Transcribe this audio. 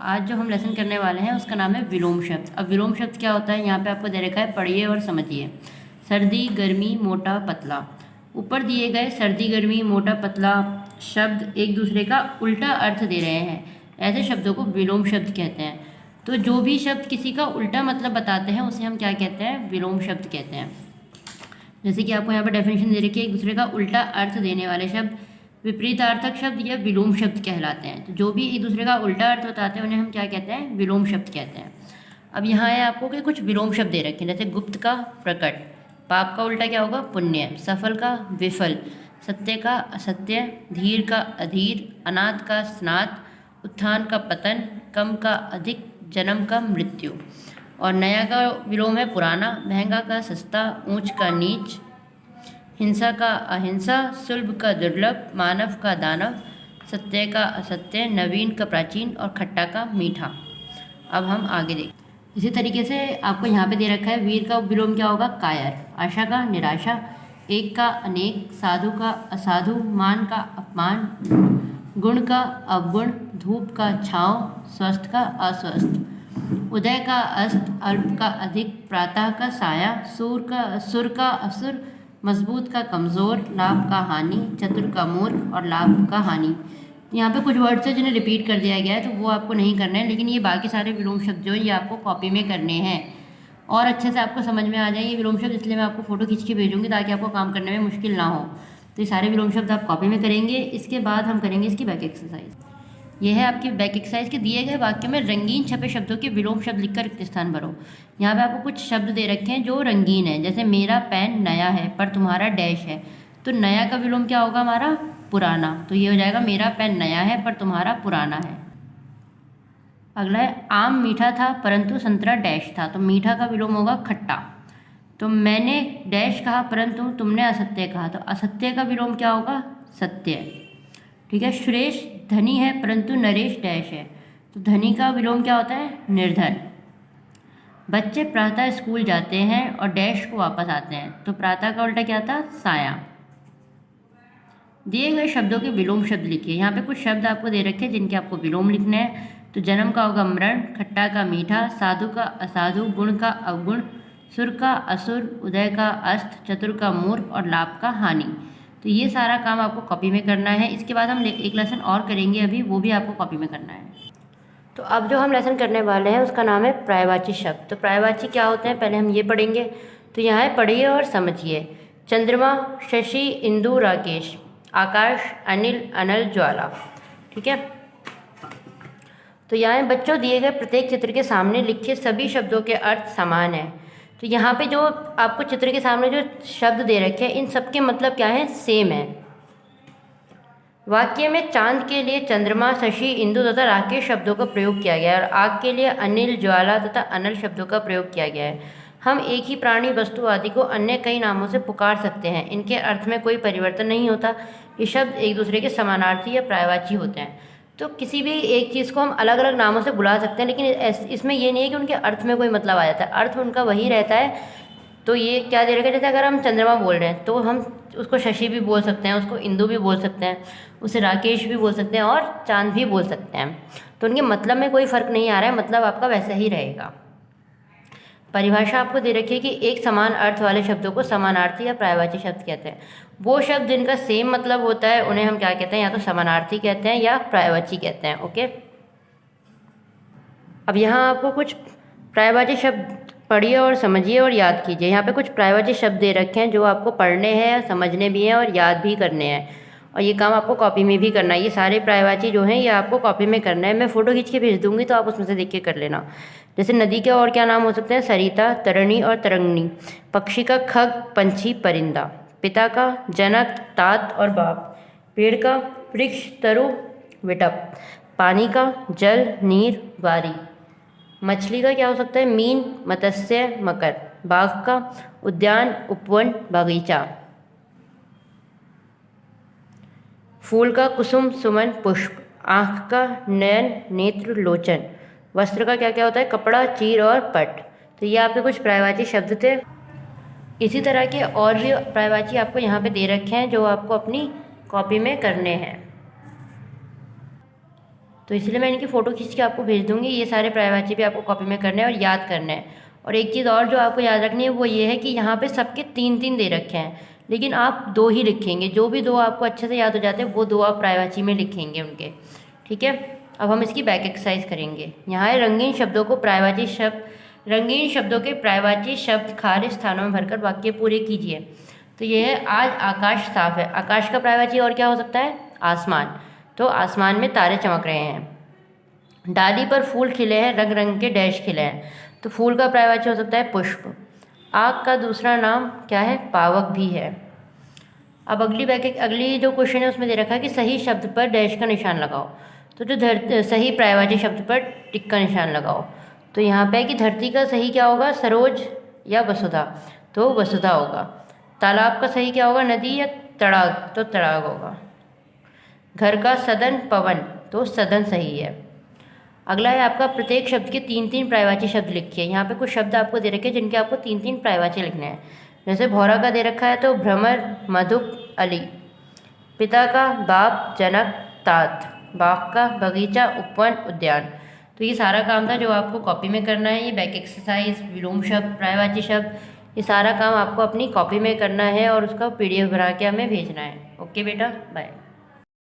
आज जो हम लेसन करने वाले हैं उसका नाम है विलोम शब्द। अब विलोम शब्द क्या होता है, यहाँ पे आपको दे रखा है, पढ़िए और समझिए। सर्दी, गर्मी, मोटा, पतला। ऊपर दिए गए सर्दी, गर्मी, मोटा, पतला शब्द एक दूसरे का उल्टा अर्थ दे रहे हैं, ऐसे शब्दों को विलोम शब्द कहते हैं। तो जो भी शब्द किसी का उल्टा मतलब बताते हैं उसे हम क्या कहते हैं, विलोम शब्द कहते हैं। जैसे कि आपको यहाँ पर डेफिनेशन दे रखी है, एक दूसरे का उल्टा अर्थ देने वाले शब्द विपरीतार्थक शब्द या विलोम शब्द कहलाते हैं। तो जो भी एक दूसरे का उल्टा अर्थ बताते हैं उन्हें हम क्या कहते हैं, विलोम शब्द कहते हैं। अब यहाँ है आपको कि कुछ विलोम शब्द दे रखे हैं, जैसे गुप्त का प्रकट, पाप का उल्टा क्या होगा, पुण्य, सफल का विफल, सत्य का असत्य, धीर का अधीर, अनाथ का स्नात, उत्थान का पतन, कम का अधिक, जन्म का मृत्यु। और नया का विलोम है पुराना, महंगा का सस्ता, ऊंच का नीच, हिंसा का अहिंसा, सुलभ का दुर्लभ, मानव का दानव, सत्य का असत्य, नवीन का प्राचीन और खट्टा का मीठा। अब हम आगे देखें। इसी तरीके से आपको यहाँ पे दे रखा है, वीर का विलोम क्या होगा, कायर, आशा का निराशा, एक का अनेक, साधु का असाधु, मान का अपमान, गुण का अवगुण, धूप का छाँव, स्वस्थ का अस्वस्थ, उदय का अस्त, अल्प का अधिक, प्रातः का साया, सुर का असुर, मजबूत का कमज़ोर, लाभ का हानि, चतुर का मूर्ख और लाभ का हानि। यहाँ पे कुछ वर्ड्स हैं जिन्हें रिपीट कर दिया गया है, तो वो आपको नहीं करना है, लेकिन ये बाकी सारे विलोम शब्द जो है ये आपको कॉपी में करने हैं और अच्छे से आपको समझ में आ जाए ये विलोम शब्द। इसलिए मैं आपको फोटो खींच के भेजूँगी ताकि आपको काम करने में मुश्किल ना हो। तो ये सारे विलोम शब्द आप कॉपी में करेंगे। इसके बाद हम करेंगे इसकी बैक एक्सरसाइज। यह है आपकी बैक एक्सरसाइज के दिए गए वाक्य में रंगीन छपे शब्दों के विलोम शब्द लिखकर रिक्त स्थान भरो। यहाँ पे आपको कुछ शब्द दे रखे हैं जो रंगीन है, जैसे मेरा पेन नया है पर तुम्हारा डैश है। तो नया का विलोम क्या होगा हमारा, पुराना। तो ये हो जाएगा मेरा पेन नया है पर तुम्हारा पुराना है। अगला है आम मीठा था परंतु संतरा डैश था। तो मीठा का विलोम होगा खट्टा। तो मैंने डैश कहा परंतु तुमने असत्य कहा। तो असत्य का विलोम क्या होगा, सत्य। ठीक है। सुरेश धनी है परंतु नरेश डैश है। तो धनी का विलोम क्या होता है, निर्धन। बच्चे प्रातः स्कूल जाते हैं और डैश को वापस आते हैं। तो प्रातः का उल्टा क्या था, साया। दिए गए शब्दों के विलोम शब्द लिखिए। यहाँ पे कुछ शब्द आपको दे रखे हैं जिनके आपको विलोम लिखने हैं। तो जन्म का होगा मरण, खट्टा का मीठा, साधु का असाधु, गुण का अवगुण, सुर का असुर, उदय का अस्त, चतुर का मूर्ख और लाभ का हानि। तो ये सारा काम आपको कॉपी में करना है। इसके बाद हम एक लेसन और करेंगे अभी, वो भी आपको कॉपी में करना है। तो अब जो हम लेसन करने वाले हैं उसका नाम है पर्यायवाची शब्द। तो पर्यायवाची क्या होते हैं पहले हम ये पढ़ेंगे। तो यहाँ है पढ़िए और समझिए। चंद्रमा, शशि, इंदु, राकेश, आकाश, अनिल, अनल, ज्वाला। ठीक है। तो यहाँ बच्चों दिए गए प्रत्येक चित्र के सामने लिखे सभी शब्दों के अर्थ समान है। तो यहाँ पे जो आपको चित्र के सामने जो शब्द दे रखे हैं इन सबके मतलब क्या है, सेम है। वाक्य में चांद के लिए चंद्रमा, शशि, इंदु तथा राकेश शब्दों का प्रयोग किया गया है और आग के लिए अनिल, ज्वाला तथा अनल शब्दों का प्रयोग किया गया है। हम एक ही प्राणी, वस्तु आदि को अन्य कई नामों से पुकार सकते हैं। इनके अर्थ में कोई परिवर्तन नहीं होता। ये शब्द एक दूसरे के समानार्थी या पर्यायवाची होते हैं। तो किसी भी एक चीज़ को हम अलग अलग नामों से बुला सकते हैं, लेकिन इसमें ये नहीं है कि उनके अर्थ में कोई मतलब आ जाता है। अर्थ उनका वही रहता है। तो ये क्या दे रखा है, जैसे अगर हम चंद्रमा बोल रहे हैं तो हम उसको शशि भी बोल सकते हैं, उसको इंदु भी बोल सकते हैं, उसे राकेश भी बोल सकते हैं और चांद भी बोल सकते हैं। तो उनके मतलब में कोई फ़र्क नहीं आ रहा है, मतलब आपका वैसा ही रहेगा। परिभाषा आपको दे रखी है कि एक समान अर्थ वाले शब्दों को समानार्थी या पर्यायवाची शब्द कहते हैं। वो शब्द जिनका सेम मतलब होता है उन्हें हम क्या कहते हैं, या तो समानार्थी कहते हैं या पर्यायवाची कहते हैं। ओके। अब यहाँ आपको कुछ पर्यायवाची शब्द पढ़िए और समझिए और याद कीजिए। यहाँ पे कुछ पर्यायवाची शब्द दे रखे हैं जो आपको पढ़ने हैं, समझने भी हैं और याद भी करने हैं, और ये काम आपको कॉपी में भी करना है। ये सारे पर्यायवाची जो हैं ये आपको कॉपी में करना है। मैं फ़ोटो खींच के भेज दूँगी तो आप उसमें से देख के कर लेना। जैसे नदी के और क्या नाम हो सकते हैं, सरिता, तरणी और तरंगनी। पक्षी का खग, पंछी, परिंदा। पिता का जनक, तात और बाप। पेड़ का वृक्ष, तरु, विटप। पानी का जल, नीर, वारी। मछली का क्या हो सकता है, मीन, मत्स्य, मकर। बाघ का उद्यान, उपवन, बगीचा। फूल का कुसुम, सुमन, पुष्प। आँख का नयन, नेत्र, लोचन। वस्त्र का क्या क्या होता है, कपड़ा, चीर और पट। तो ये आपके कुछ पर्यायवाची शब्द थे। इसी तरह के और भी पर्यायवाची आपको यहाँ पे दे रखे हैं जो आपको अपनी कॉपी में करने हैं। तो इसलिए मैं इनकी फ़ोटो खींच के आपको भेज दूँगी। ये सारे पर्यायवाची भी आपको कॉपी में करने हैं और याद करने हैं। और एक चीज़ और जो आपको याद रखनी है वो ये है कि यहाँ पे सबके 3-3 दे रखे हैं, लेकिन आप 2 ही लिखेंगे। जो भी 2 आपको अच्छे से याद हो जाते हैं वो 2 आप पर्यायवाची में लिखेंगे उनके। ठीक है, अब हम इसकी बैक एक्सरसाइज करेंगे। यहाँ है रंगीन शब्दों को पर्यायवाची शब्द, रंगीन शब्दों के पर्यायवाची शब्द खाली स्थानों में भरकर वाक्य पूरे कीजिए। तो ये है आज आकाश साफ है। आकाश का पर्यायवाची और क्या हो सकता है? आसमान। तो आसमान में तारे चमक रहे हैं। डाली पर फूल खिले हैं, रंग रंग के डैश खिले हैं। तो फूल का पर्यायवाची हो सकता है पुष्प। आग का दूसरा नाम क्या है? पावक भी है। अब अगली जो क्वेश्चन है उसमें दे रखा है कि सही शब्द पर डैश का निशान लगाओ। तो जो सही पर्यायवाची शब्द पर टिक का निशान लगाओ। तो यहाँ पे है कि धरती का सही क्या होगा? सरोज या वसुधा? तो वसुधा होगा। तालाब का सही क्या होगा? नदी या तड़ाग? तो तड़ाग होगा। घर का सदन पवन? तो सदन सही है। अगला है आपका प्रत्येक शब्द के 3-3 पर्यायवाची शब्द लिखिए। यहाँ पे कुछ शब्द आपको दे रखे हैं जिनके आपको 3-3 पर्यायवाची लिखने हैं। जैसे भौरा का दे रखा है तो भ्रमर, मधुप, अली। पिता का बाप, जनक, तात। बाग का बगीचा, उपवन, उद्यान। तो ये सारा काम था जो आपको कॉपी में करना है। ये बैक एक्सरसाइज, विलोम शब्द, पर्यायवाची शब्द, ये सारा काम आपको अपनी कॉपी में करना है और उसका PDF बना के हमें भेजना है। ओके बेटा, बाय।